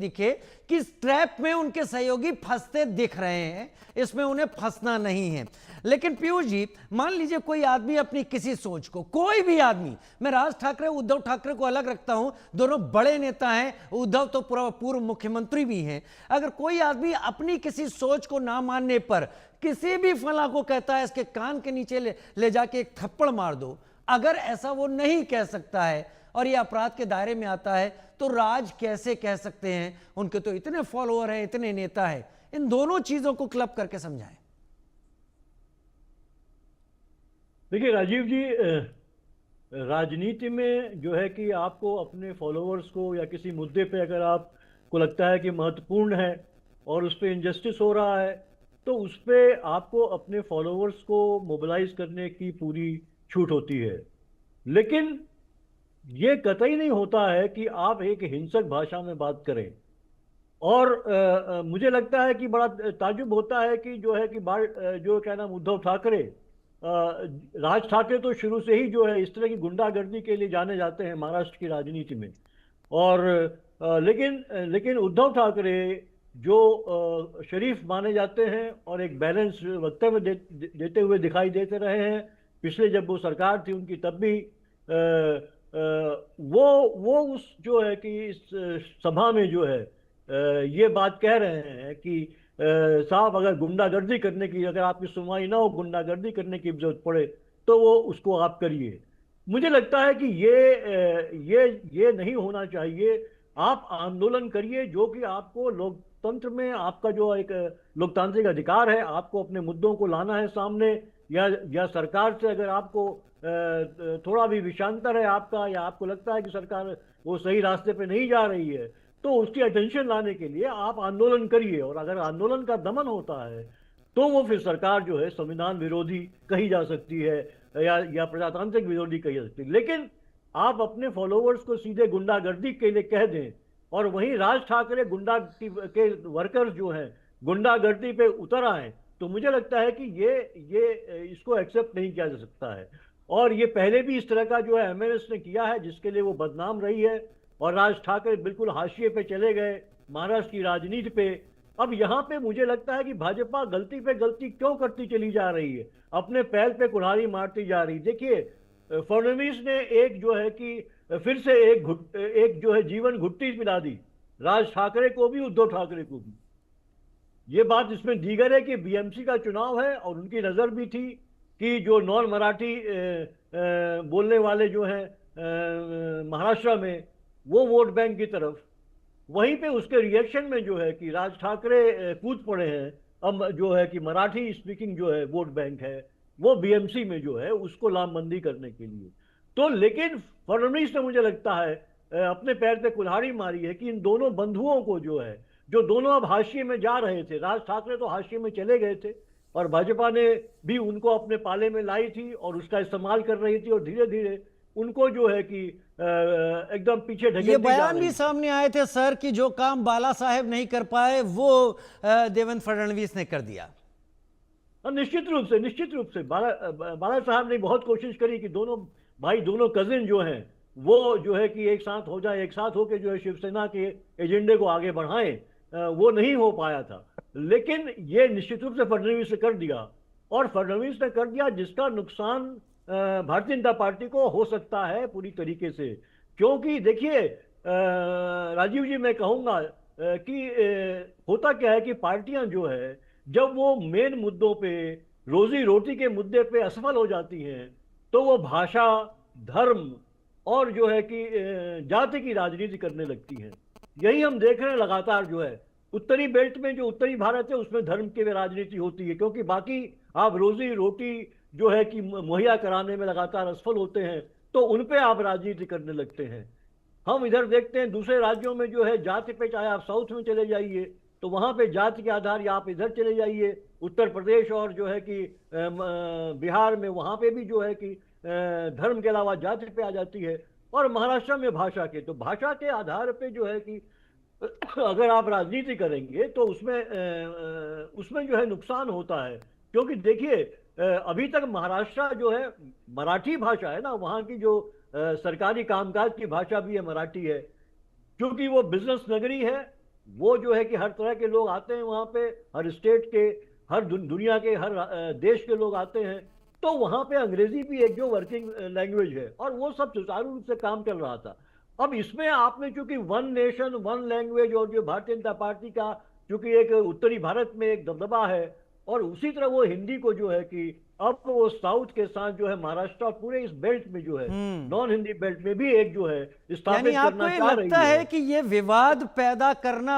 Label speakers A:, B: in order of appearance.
A: दिखे कि इस ट्रैप में उनके सहयोगी फंसते दिख रहे हैं, इसमें उन्हें फंसना नहीं है। लेकिन पीयूष जी, मान लीजिए कोई आदमी अपनी किसी सोच को, कोई भी आदमी, मैं राज ठाकरे उद्धव ठाकरे को अलग रखता हूं, दोनों बड़े नेता हैं, उद्धव तो पूर्व मुख्यमंत्री भी हैं, अगर कोई आदमी अपनी किसी सोच को ना मानने पर किसी भी फला को कहता है इसके कान के नीचे ले जाके एक थप्पड़ मार दो, अगर ऐसा वो नहीं कह सकता है और ये अपराध के दायरे में आता है, तो राज कैसे कह सकते हैं? उनके तो इतने फॉलोअर हैं, इतने नेता हैं। इन दोनों चीजों को क्लब करके समझाएं।
B: देखिए राजीव जी, राजनीति में जो है कि आपको अपने फॉलोअर्स को या किसी मुद्दे पे अगर आपको लगता है कि महत्वपूर्ण है और उस पर इनजस्टिस हो रहा है, तो उस पर आपको अपने फॉलोअर्स को मोबिलाइज करने की पूरी छूट होती है। लेकिन ये कतई नहीं होता है कि आप एक हिंसक भाषा में बात करें। और मुझे लगता है कि बड़ा ताज्जुब होता है कि जो है कि जो क्या नाम उद्धव ठाकरे, राज ठाकरे तो शुरू से ही जो है इस तरह की गुंडागर्दी के लिए जाने जाते हैं महाराष्ट्र की राजनीति में। और लेकिन उद्धव ठाकरे जो शरीफ माने जाते हैं और एक बैलेंस वक्तव्य देते हुए दिखाई देते रहे हैं, पिछले जब वो सरकार थी उनकी तब भी वो उस जो है कि इस सभा में जो है ये बात कह रहे हैं कि साहब अगर गुंडागर्दी करने की, अगर आपकी सुनवाई ना हो, गुंडागर्दी करने की जरूरत पड़े तो वो उसको आप करिए। मुझे लगता है कि ये नहीं होना चाहिए। आप आंदोलन करिए, जो कि आपको लोकतंत्र में आपका जो एक लोकतांत्रिक अधिकार है, आपको अपने मुद्दों को लाना है सामने, या सरकार से अगर आपको थोड़ा भी विषांतर है आपका, या आपको लगता है कि सरकार वो सही रास्ते पे नहीं जा रही है, तो उसकी अटेंशन लाने के लिए आप आंदोलन करिए। और अगर आंदोलन का दमन होता है तो वो फिर सरकार जो है संविधान विरोधी कही जा सकती है, या प्रजातांत्रिक विरोधी कही जा सकती है। लेकिन आप अपने फॉलोअर्स को सीधे गुंडागर्दी के लिए कह दें और वहीं राज ठाकरे गुंडा के वर्कर्स जो हैं गुंडागर्दी पे उतर आए, तो मुझे लगता है कि ये इसको एक्सेप्ट नहीं किया जा सकता है। और ये पहले भी इस तरह का जो है एमएनएस ने किया है, जिसके लिए वो बदनाम रही है, और राज ठाकरे बिल्कुल हाशिए पे चले गए महाराष्ट्र की राजनीति पे। अब यहाँ पे मुझे लगता है कि भाजपा गलती पे गलती क्यों करती चली जा रही है, अपने पैर पे कुल्हाड़ी मारती जा रही। देखिए, फडणवीस ने एक जो है कि फिर से एक जो है जीवन घुट्टी पिला दी राज ठाकरे को भी, उद्धव ठाकरे को भी। ये बात इसमें दीगर है कि बीएमसी का चुनाव है और उनकी नजर भी थी कि जो नॉन मराठी बोलने वाले जो हैं महाराष्ट्र में, वो वोट बैंक की तरफ, वहीं पे उसके रिएक्शन में जो है कि राज ठाकरे कूद पड़े हैं। अब जो है कि मराठी स्पीकिंग जो है वोट बैंक है, वो बीएमसी में जो है उसको लामबंदी करने के लिए। तो लेकिन फडणवीस ने मुझे लगता है अपने पैर पे कुल्हाड़ी मारी है कि इन दोनों बंधुओं को जो है, जो दोनों अब हाशिए में जा रहे थे, राज ठाकरे तो हाशिए में चले गए थे और भाजपा ने भी उनको अपने पाले में लाई थी और उसका इस्तेमाल कर रही थी, और धीरे धीरे उनको जो है कि एकदम पीछे ढकेलती जा रही।
A: ये बयान भी सामने आए थे सर कि जो काम बाला साहेब नहीं कर पाए वो देवेंद्र फडणवीस ने कर दिया।
B: निश्चित रूप से बाला साहब ने बहुत कोशिश करी कि दोनों भाई, दोनों कजिन जो हैं, वो जो है कि एक साथ हो जाए, एक साथ होकर जो है शिवसेना के एजेंडे को आगे बढ़ाएं। वो नहीं हो पाया था, लेकिन ये निश्चित रूप से फडणवीस ने कर दिया। और फडणवीस ने कर दिया जिसका नुकसान भारतीय जनता पार्टी को हो सकता है पूरी तरीके से। क्योंकि देखिए राजीव जी, मैं कहूंगा कि होता क्या है कि पार्टियां जो है, जब वो मेन मुद्दों पे, रोजी रोटी के मुद्दे पे असफल हो जाती हैं, तो वो भाषा, धर्म और जो है कि जाति की राजनीति करने लगती हैं। यही हम देख रहे हैं लगातार। जो है उत्तरी बेल्ट में, जो उत्तरी भारत है, उसमें धर्म की राजनीति होती है, क्योंकि बाकी आप रोजी रोटी जो है कि मुहैया कराने में लगातार असफल होते हैं, तो उन पे आप राजनीति करने लगते हैं। हम इधर देखते हैं दूसरे राज्यों में जो है जाति पे, चाहे आप साउथ में चले जाइए तो वहां पे जाति के आधार, या आप इधर चले जाइए उत्तर प्रदेश और जो है कि बिहार में, वहां पे भी जो है कि धर्म के अलावा जाति पे आ जाती है। और महाराष्ट्र में भाषा के, तो भाषा के आधार पे जो है कि अगर आप राजनीति करेंगे तो उसमें जो है नुकसान होता है। क्योंकि देखिए अभी तक महाराष्ट्र जो है मराठी भाषा है ना, वहाँ की जो सरकारी कामकाज की भाषा भी है मराठी है, क्योंकि वो बिजनेस नगरी है वो जो है कि हर तरह के लोग आते हैं वहां पे, हर स्टेट के, हर दुनिया के हर देश के लोग आते हैं। तो वहां पे अंग्रेजी भी एक जो वर्किंग लैंग्वेज है, और वो सब सुचारू रूप से काम चल रहा था। अब इसमें आपने चूंकि वन नेशन वन लैंग्वेज, और जो भारतीय जनता पार्टी का चूंकि एक उत्तरी भारत में एक दबदबा है, और उसी तरह वो हिंदी को जो है कि अब वो साउथ के साथ जो है महाराष्ट्र और पूरे इस बेल्ट में जो है, नॉन हिंदी बेल्ट में भी एक जो है
A: यानी
B: स्थापित
A: आपको
B: करना
A: ये
B: चाह
A: लगता
B: रही
A: है
B: है।
A: कि ये विवाद पैदा करना